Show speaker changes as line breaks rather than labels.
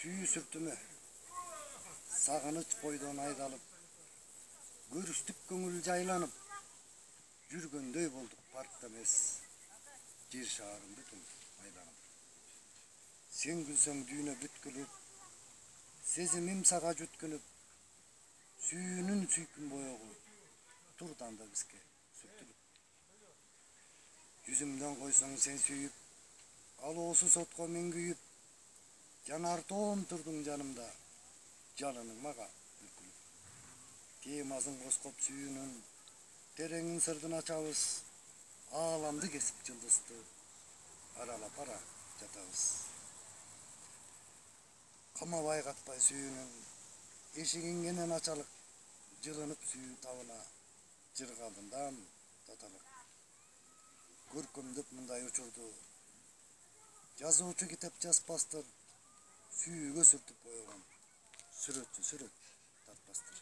Сүйүү сүртүмө сагыныч бойдон айдалып, көрүштүк көңүл жайланып, жүргөндөй болдук паркта эмес, жер шаарым бүтүн айланып. Сен күлсөң дүйнө бүткүлүп, сезимим сага жүткүнүп, сүйүүнүн сүйкүм боёгу турдан да бизге сүртүлүп. Жүзүмдөн койсоң сен сүйүп, алоосуз отко мен күйүп, жанар тоом турдуң жанымда, жалының мага үркүлүп. Темасын коскоп сүйүүнүн, тереңин сырдын ачабыз, ааламды кесип жылдызды, аралап ара жатабыз. Камабай катпай сүйүүнүн, эшигин кенен ачалык, жылынып сүйүү табына, жыргалындан таталык. Көркөмдөп мындай учурду, жазуучу китеп жазбастыр, сүйүүгө сүртүп коёгон, сүрөтчү сүрөт тартпастыр.